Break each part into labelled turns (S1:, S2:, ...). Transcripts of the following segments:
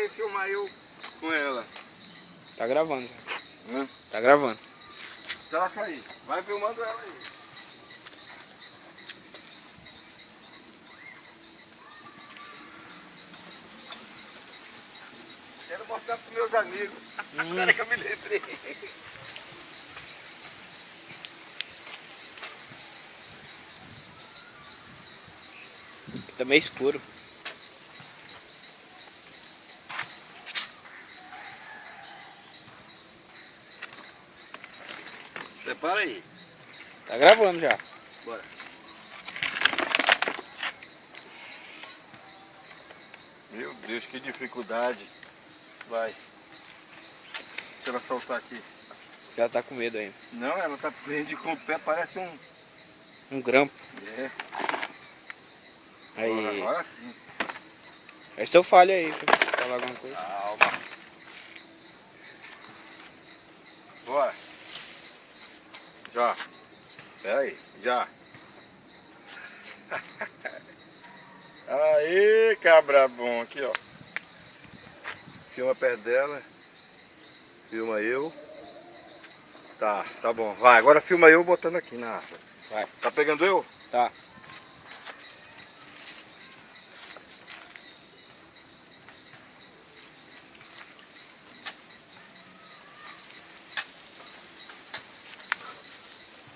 S1: e filmar eu com ela.
S2: Tá gravando.
S1: Hã?
S2: Tá gravando.
S1: Se ela cair, vai filmando ela aí. Quero mostrar pros meus amigos. Agora que eu me lembrei.
S2: Tá meio escuro.
S1: Prepara aí.
S2: Tá gravando já.
S1: Bora. Meu Deus, que dificuldade. Vai. Se ela soltar aqui.
S2: Já tá com medo ainda.
S1: Não, ela tá prende com o pé, parece um...
S2: Um grampo.
S1: É.
S2: Aí.
S1: Agora sim.
S2: Aí seu falha aí, pra falar alguma coisa.
S1: Calma. Bora. Já. Pera aí, já. Aê, cabra bom. Aqui, ó. Filma perto dela. Filma eu. Tá bom. Vai, agora filma eu botando aqui na árvore.
S2: Vai.
S1: Tá pegando eu?
S2: Tá.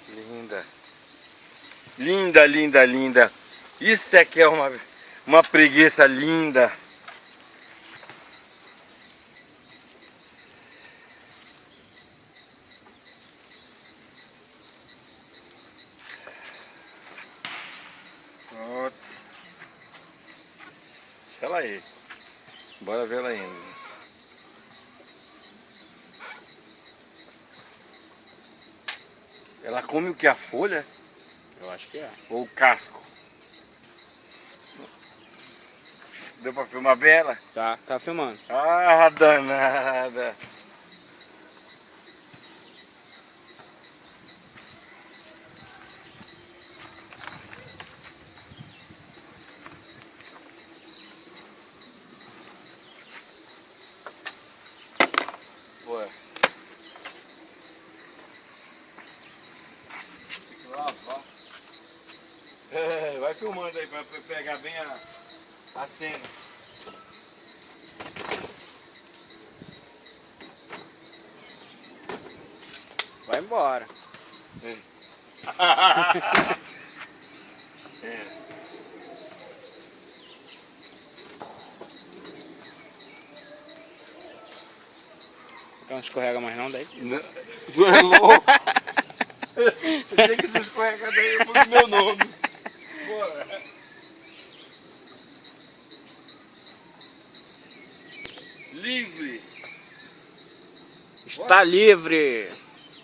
S1: Linda. Linda, linda, linda. Isso é que é uma preguiça linda. Pronto. Deixa ela aí. Bora ver ela indo. Ela come o que? A folha?
S2: Eu acho que é.
S1: Ou o casco? Deu pra filmar bem ela?
S2: Tá filmando.
S1: Ah, danada. Bora. Tem que lavar. É, vai filmando aí pra pegar bem a cena.
S2: Vai embora.
S1: É. É.
S2: Então não escorrega mais não daí.
S1: Não, tu é louco? Você tem que descorregar daí o meu nome. Bora. Livre.
S2: Está livre.